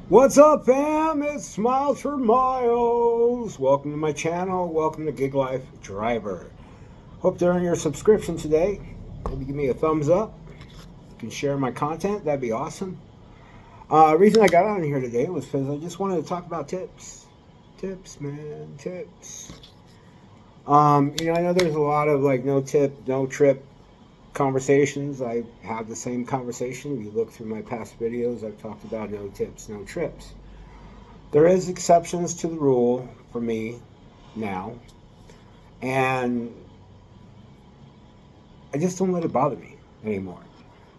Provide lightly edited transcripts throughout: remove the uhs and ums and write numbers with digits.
What's up, fam? It's Smiles for Miles. Welcome to my channel. Welcome to Gig Life Driver. Hope to earn your subscription today. Maybe give me a thumbs up. You can share my content. That'd be awesome. Reason I got on here today was because I just wanted to talk about tips. Tips, man. Tips. I know there's a lot of like no tip, no trip conversations. I have the same conversation. If you look through my past videos, I've talked about no tips, no trips. There is exceptions to the rule for me now, and I just don't let it bother me anymore.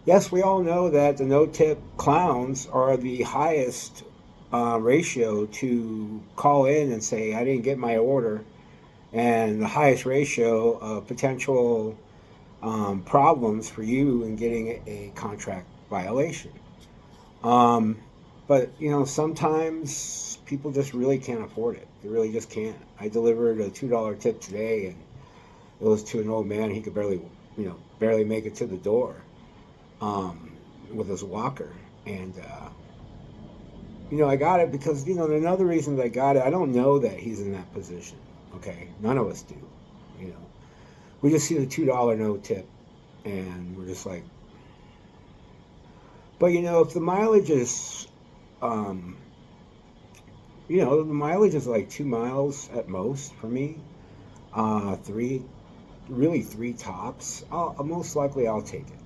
Yes, we all know that the no-tip clowns are the highest ratio to call in and say I didn't get my order, and the highest ratio of potential problems for you in getting a contract violation. Um, but sometimes people just really can't afford it. They really just can't. I delivered a $2 tip today, and it was to an old man. He could barely make it to the door with his walker. And I got it because another reason that I got it. I don't know that he's in that position. Okay, none of us do. You know, we just see the $2 no tip, and we're just like. But if the mileage is um, the mileage is like 2 miles at most for me. Three, really three tops. Most likely I'll take it.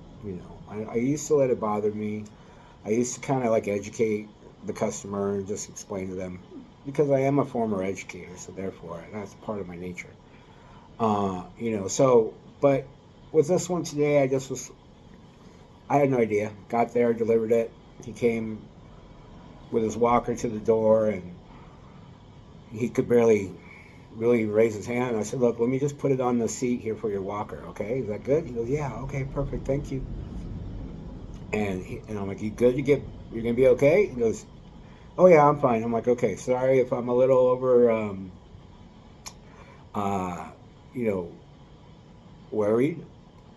I used to let it bother me. I used to kind of like educate the customer and just explain to them because I am a former educator, so therefore that's part of my nature. But with this one today, I had no idea. Got there, delivered it. He came with his walker to the door, and he could barely really raise his hand. I said, "Look, let me just put it on the seat here for your walker, okay? Is that good?" He goes, "Yeah, okay, perfect, thank you." And I'm like, "You good? You're gonna be okay?" He goes, "Oh yeah, I'm fine." I'm like, "Okay, sorry if I'm a little over, uh, you know, worried."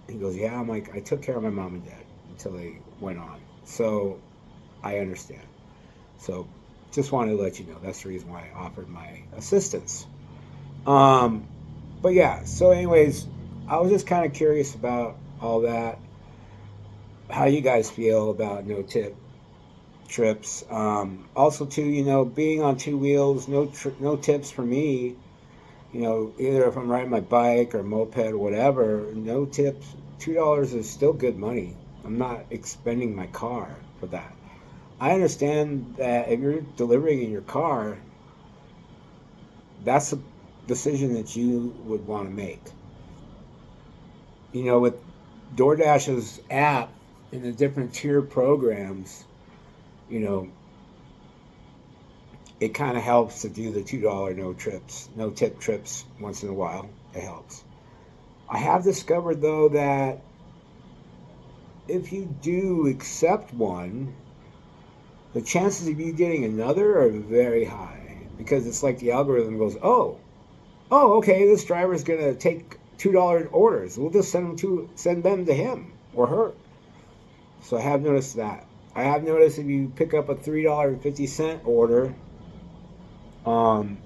He goes, "Yeah." I'm like, "I took care of my mom and dad until they went on, so I understand." So just wanted to let you know that's the reason why I offered my assistance. Um, but yeah, so anyways, I was just kind of curious about all that. How you guys feel about no tip trips? Also, too, being on two wheels, no tips for me. Either if I'm riding my bike or moped or whatever, no tips. $2 is still good money. I'm not expending my car for that. I understand that if you're delivering in your car, that's a decision that you would want to make. With DoorDash's app and the different tier programs, you know, it kind of helps to do the $2 no tip trips once in a while. It helps. I have discovered though that if you do accept one, the chances of you getting another are very high because it's like the algorithm goes, oh, okay, this driver's gonna take $2 orders. We'll just send them to him or her. So I have noticed that. I have noticed if you pick up a $3.50 order, um,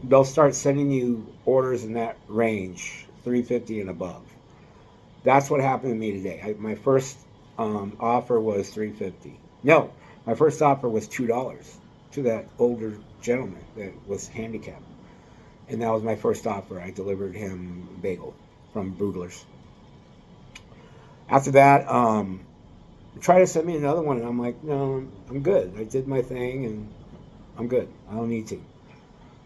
they'll start sending you orders in that range, 350 and above. That's what happened to me today. My first offer was 350. No, my first offer was $2 to that older gentleman that was handicapped, and that was my first offer. I delivered him a bagel from Brugler's. After that, try to send me another one, and I'm like, no, I'm good. I did my thing, and I'm good. I don't need to.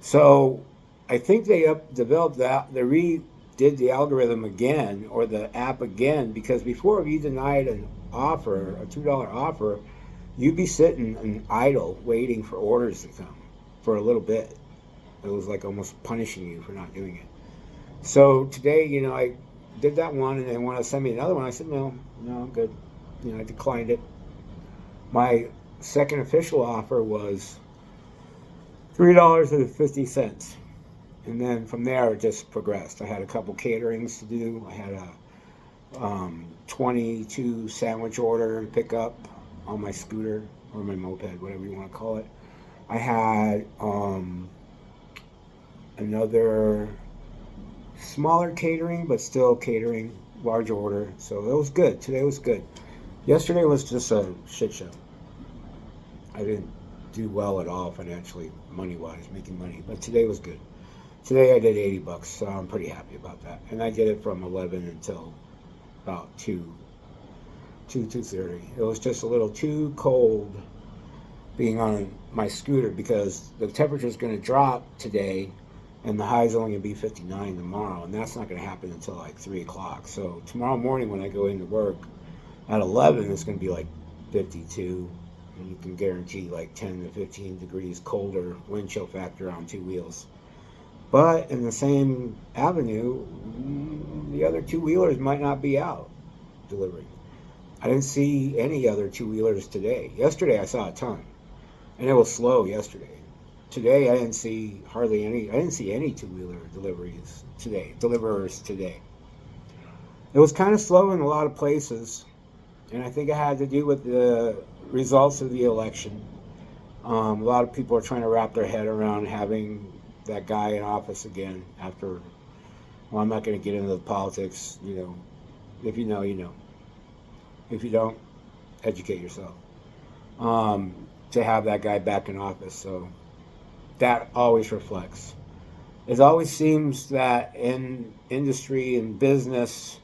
So I think they developed that. They redid the algorithm again or the app again because before, if you denied an offer, a $2 offer, you'd be sitting and idle waiting for orders to come for a little bit. It was like almost punishing you for not doing it. So today, I did that one, and they want to send me another one. I said, no, I'm good. I declined it. My second official offer was $3.50. And then from there, it just progressed. I had a couple caterings to do. I had a 22 sandwich order and pick up on my scooter. or my moped, whatever you want to call it. I had another smaller catering, but still catering, large order. So it was good. Today was good. Yesterday was just a shit show. I didn't do well at all financially, money wise, making money. But today was good. Today I did $80, so I'm pretty happy about that. And I did it from 11 until about 2:30. It was just a little too cold being on my scooter because the temperature is going to drop today and the high is only going to be 59 tomorrow, and that's not going to happen until like 3 o'clock. So tomorrow morning when I go into work at 11, it's going to be like 52, and you can guarantee like 10 to 15 degrees colder wind chill factor on two wheels. But in the same avenue, the other two-wheelers might not be out delivering. I didn't see any other two-wheelers today. Yesterday I saw a ton, and it was slow yesterday. Today I didn't see hardly any. I didn't see any two-wheeler deliverers today. It was kind of slow in a lot of places, and I think it had to do with the results of the election. A lot of people are trying to wrap their head around having that guy in office again after. Well, I'm not going to get into the politics. If you know, you know. If you don't, educate yourself. To have that guy back in office, so that always reflects. It always seems that in industry and business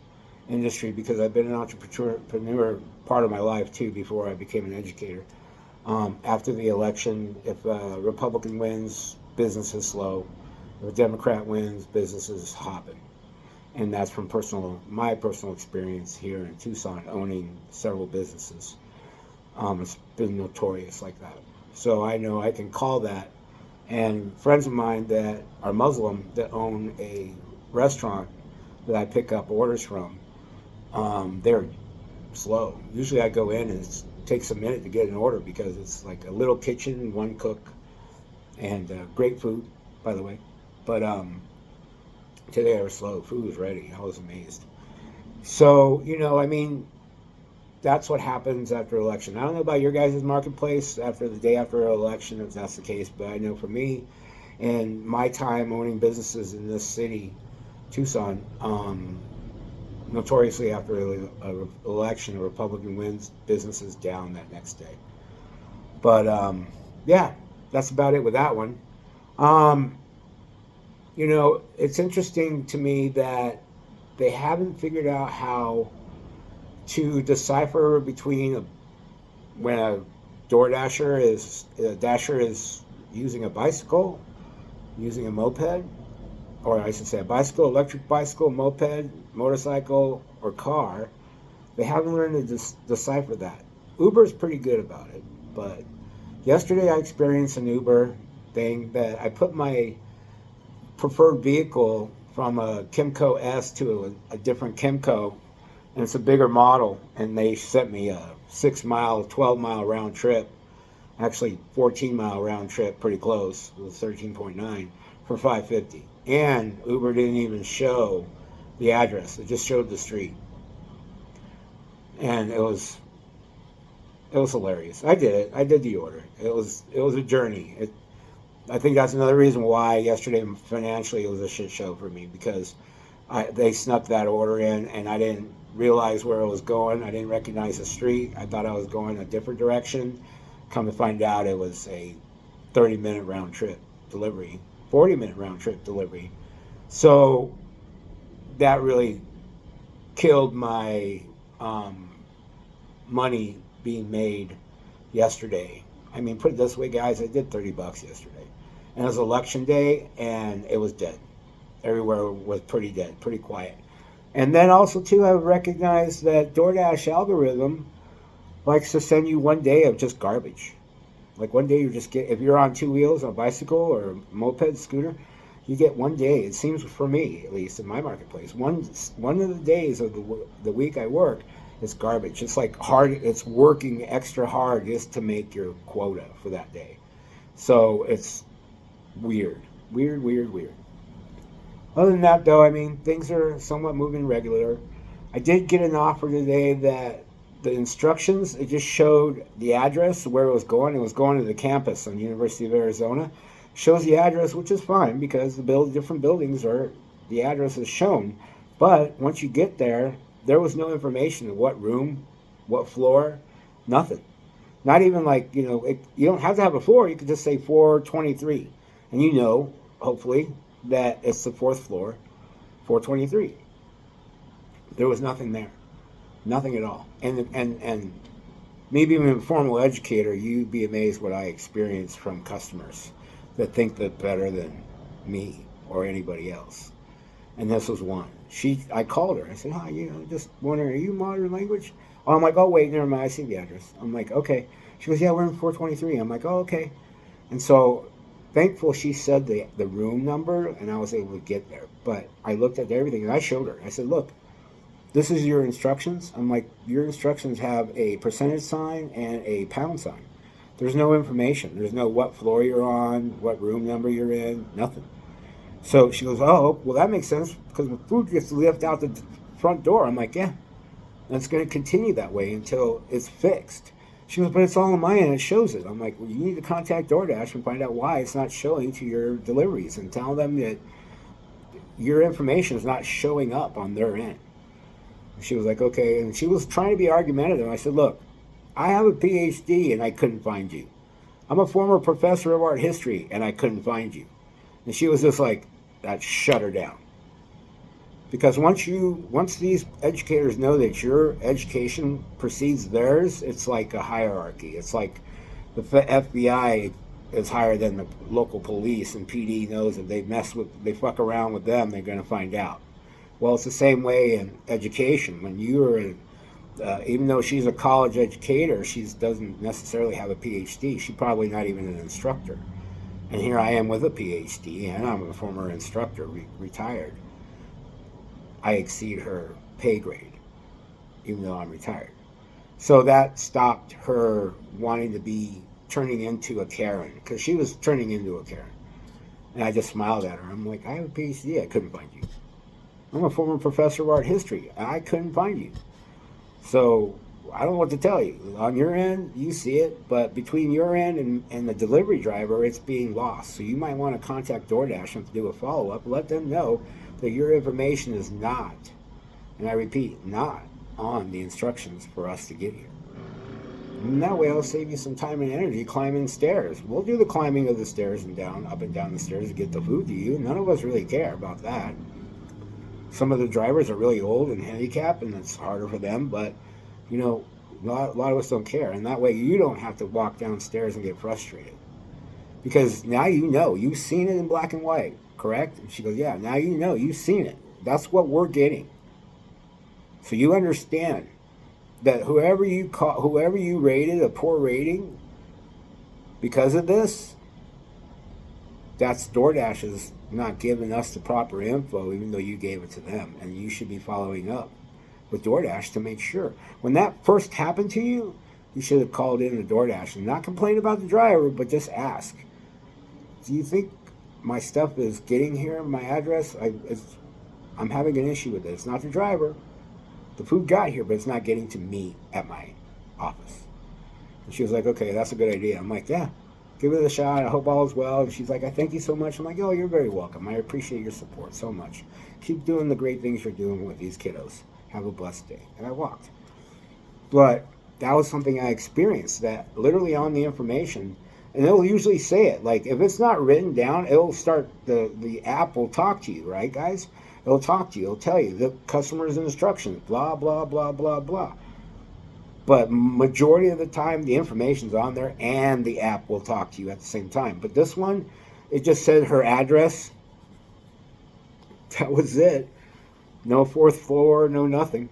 industry, because I've been an entrepreneur part of my life too before I became an educator. After the election, if a Republican wins, business is slow. If a Democrat wins, business is hopping. And that's from my personal experience here in Tucson, owning several businesses. It's been notorious like that. So I know I can call that. And friends of mine that are Muslim that own a restaurant that I pick up orders from, they're slow. Usually I go in and it takes a minute to get an order because it's like a little kitchen, one cook, and great food, by the way. But today they were slow. Food was ready. I was amazed. So, that's what happens after election. I don't know about your guys' marketplace after the day after election, if that's the case, but I know for me and my time owning businesses in this city, Tucson, notoriously after an election, a Republican wins, businesses down that next day. But, yeah, that's about it with that one. It's interesting to me that they haven't figured out how to decipher between when a dasher is using a bicycle, using a moped, or I should say a bicycle, electric bicycle, moped, motorcycle, or car. They haven't learned to decipher that. Uber's pretty good about it, but yesterday I experienced an Uber thing that I put my preferred vehicle from a Kimco S to a different Kimco, and it's a bigger model, and they sent me a 6-mile, 12-mile round trip, actually 14-mile round trip, pretty close, it was 13.9 for $550. And Uber didn't even show the address; it just showed the street, and it was hilarious. I did it. I did the order. It was a journey. I think that's another reason why yesterday financially it was a shit show for me, because they snuck that order in and I didn't realize where it was going. I didn't recognize the street. I thought I was going a different direction. Come to find out it was a 30-minute round trip delivery, 40-minute round trip delivery. So that really killed my money being made yesterday. I mean, put it this way, guys, I did $30 yesterday. And it was election day, and it was dead. Everywhere was pretty dead, pretty quiet. And then also, too, I recognized that DoorDash algorithm likes to send you one day of just garbage. Like one day if you're on two wheels, on a bicycle or a moped, scooter, you get one day. It seems, for me, at least in my marketplace, one of the days of the week I work is garbage. It's like it's working extra hard just to make your quota for that day. So it's weird. Other than that, though, I mean, things are somewhat moving regular. I did get an offer today that the instructions, it just showed the address where it was going. It was going to the campus on the University of Arizona. Shows the address, which is fine because different buildings are, the address is shown. But once you get there, there was no information of what room, what floor, nothing. Not even like, you don't have to have a floor. You could just say 423. And hopefully, that it's the fourth floor, 423. There was nothing there. Nothing at all. And me being a formal educator, you'd be amazed what I experience from customers that think they're better than me or anybody else. And this was one. I called her. I said, hi, just wondering, are you modern language? Oh, I'm like, oh, wait, never mind. I see the address. I'm like, okay. She goes, yeah, we're in 423. I'm like, oh, okay. And so, thankful she said the room number, and I was able to get there. But I looked at everything, and I showed her. I said, look, this is your instructions. I'm like, your instructions have a percentage sign and a pound sign. There's no information. There's no what floor you're on, what room number you're in, nothing. So she goes, oh, well, that makes sense because the food gets left out the front door. I'm like, yeah, and it's going to continue that way until it's fixed. She goes, but it's all on my end. It shows it. I'm like, well, you need to contact DoorDash and find out why it's not showing to your deliveries and tell them that your information is not showing up on their end. She was like, okay. And she was trying to be argumentative. I said, look, I have a PhD and I couldn't find you. I'm a former professor of art history and I couldn't find you. And she was just like, that shut her down. Because once these educators know that your education precedes theirs, it's like a hierarchy. It's like the FBI is higher than the local police, and PD knows if they fuck around with them, they're going to find out. Well, it's the same way in education. When even though she's a college educator, she doesn't necessarily have a PhD. She's probably not even an instructor. And here I am with a PhD, and I'm a former instructor, retired. I exceed her pay grade, even though I'm retired. So that stopped her wanting to be turning into a Karen, because she was turning into a Karen. And I just smiled at her. I'm like, I have a PhD, I couldn't find you. I'm a former professor of art history, and I couldn't find you. So I don't know what to tell you. On your end, you see it, but between your end and the delivery driver, it's being lost. So you might want to contact DoorDash and do a follow-up. Let them know that your information is not, and I repeat, not on the instructions for us to get here. And that way I'll save you some time and energy climbing stairs. We'll do the climbing of the stairs and up and down the stairs to get the food to you. None of us really care about that. Some of the drivers are really old and handicapped, and it's harder for them, but a lot of us don't care. And that way you don't have to walk downstairs and get frustrated. Because now you've seen it in black and white, correct? And she goes, yeah, now you've seen it. That's what we're getting. So you understand that whoever you rated a poor rating because of this, that's DoorDash's not giving us the proper info, even though you gave it to them. And you should be following up with DoorDash to make sure. When that first happened to you, you should have called in to DoorDash and not complain about the driver, but just ask, do you think my stuff is getting here, my address? I'm having an issue with it. It's not the driver. The food got here, but it's not getting to me at my office. And she was like, okay, that's a good idea. I'm like, yeah, give it a shot. I hope all is well. And she's like, I thank you so much. I'm like, oh, you're very welcome. I appreciate your support so much. Keep doing the great things you're doing with these kiddos. Have a blessed day. And I walked. But that was something I experienced, that literally on the information, and it'll usually say it. Like, if it's not written down, it'll start, the app will talk to you, right, guys? It'll talk to you. It'll tell you the customer's instructions, blah, blah, blah, blah, blah. But majority of the time, the information's on there, and the app will talk to you at the same time. But this one, it just said her address. That was it. No fourth floor, no nothing.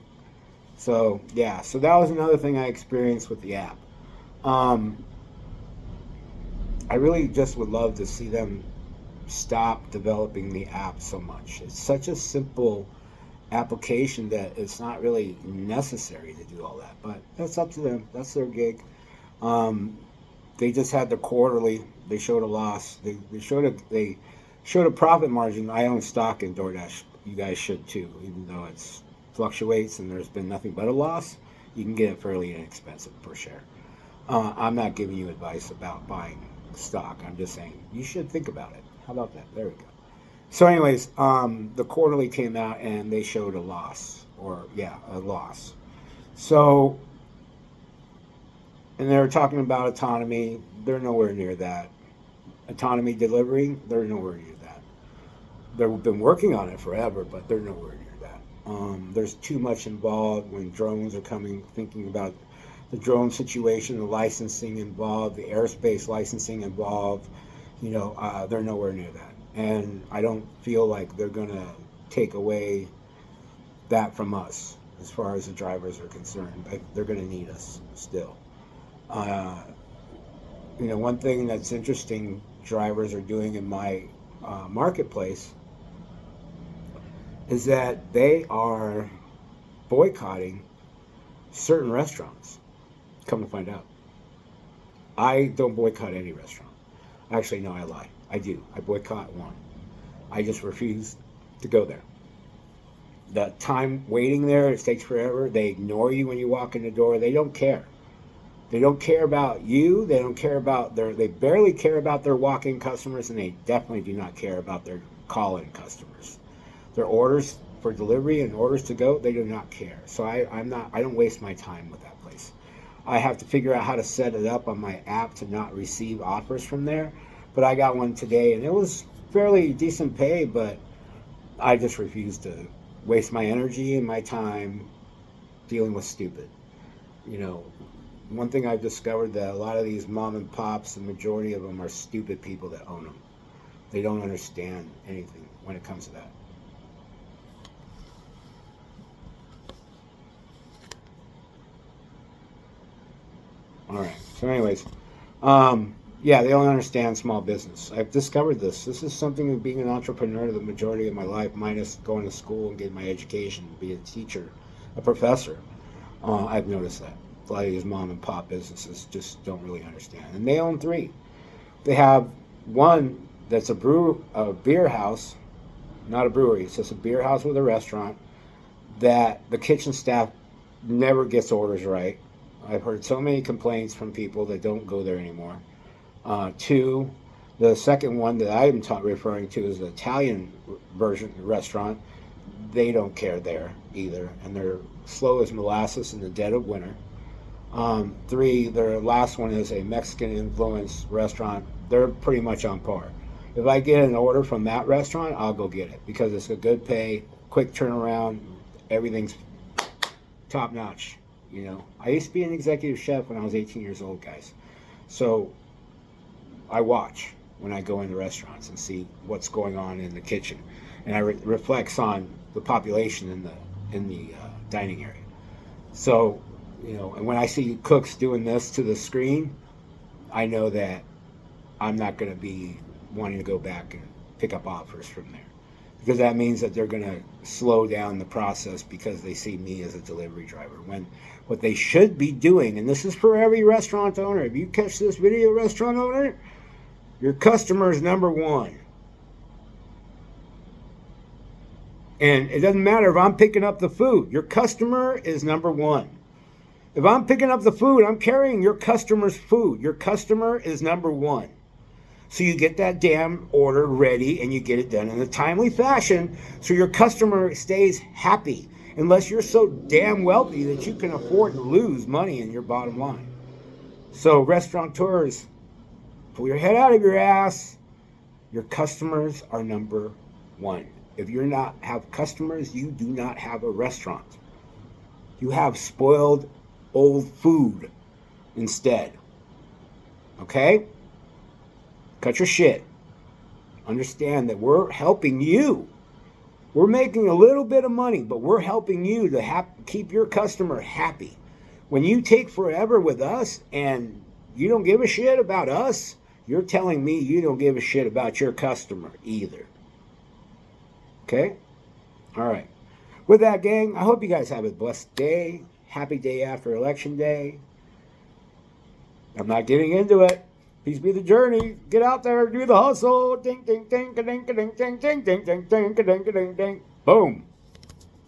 So, yeah. So that was another thing I experienced with the app. I really just would love to see them stop developing the app so much. It's such a simple application that it's not really necessary to do all that. But that's up to them. That's their gig. They just had the quarterly. They showed a loss. They showed a profit margin. I own stock in DoorDash. You guys should too, even though it fluctuates and there's been nothing but a loss. You can get it fairly inexpensive per share. I'm not giving you advice about buying stock. I'm just saying you should think about it. How about that? There we go. So, anyways, the quarterly came out and they showed a loss, a loss. So, and they were talking about autonomy. They're nowhere near that. Autonomy delivery, they're nowhere near that. They've been working on it forever, but they're nowhere near that. There's too much involved when drones are coming, thinking about the drone situation, the licensing involved, the airspace licensing involved. They're nowhere near that. And I don't feel like they're going to take away that from us as far as the drivers are concerned. They're going to need us still. One thing that's interesting drivers are doing in my marketplace is that they are boycotting certain restaurants. Come to find out, I don't boycott any restaurant. Actually, no, I lie. I do. I boycott one. I just refuse to go there. The time waiting there, it takes forever. They ignore you when you walk in the door. They don't care. They don't care about you. They don't care about they barely care about their walk-in customers, and they definitely do not care about their call-in customers. Their orders for delivery and orders to go, they do not care. So I don't waste my time with that place. I have to figure out how to set it up on my app to not receive offers from there. But I got one today, and it was fairly decent pay, but I just refuse to waste my energy and my time dealing with stupid. One thing I've discovered that a lot of these mom and pops, the majority of them are stupid people that own them. They don't understand anything when it comes to that. All right. So anyways, they don't understand small business. I've discovered this. This is something of being an entrepreneur the majority of my life, minus going to school and getting my education, be a teacher, a professor. I've noticed that. A lot of these mom and pop businesses just don't really understand. And they own three. They have one that's a beer house, not a brewery. It's just a beer house with a restaurant that the kitchen staff never gets orders right. I've heard so many complaints from people that don't go there anymore. Two, the second one that I'm referring to is the Italian version restaurant. They don't care there either, and they're slow as molasses in the dead of winter. Three, their last one is a Mexican-influenced restaurant. They're pretty much on par. If I get an order from that restaurant, I'll go get it because it's a good pay, quick turnaround, everything's top-notch. I used to be an executive chef when I was 18 years old, guys. So I watch when I go into restaurants and see what's going on in the kitchen, and I reflects on the population in the dining area. So, and when I see cooks doing this to the screen, I know that I'm not going to be wanting to go back and pick up offers from there, because that means that they're going to slow down the process because they see me as a delivery driver. When what they should be doing, and this is for every restaurant owner, if you catch this video, restaurant owner, your customer is number one. And it doesn't matter if I'm picking up the food. Your customer is number one. If I'm picking up the food, I'm carrying your customer's food. Your customer is number one. So you get that damn order ready and you get it done in a timely fashion so your customer stays happy, unless you're so damn wealthy that you can afford to lose money in your bottom line. So restaurateurs, pull your head out of your ass. Your customers are number one. If you're not have customers, you do not have a restaurant. You have spoiled old food instead. Okay? Cut your shit. Understand that we're helping you. We're making a little bit of money, but we're helping you to keep your customer happy. When you take forever with us and you don't give a shit about us, you're telling me you don't give a shit about your customer either. Okay? All right. With that, gang, I hope you guys have a blessed day. Happy day after Election Day. I'm not getting into it. Peace be the journey. Get out there, do the hustle. Ding, ding, ding, ding, ding, ding, ding, ding, ding, ding, ding, ding, ding, ding. Boom.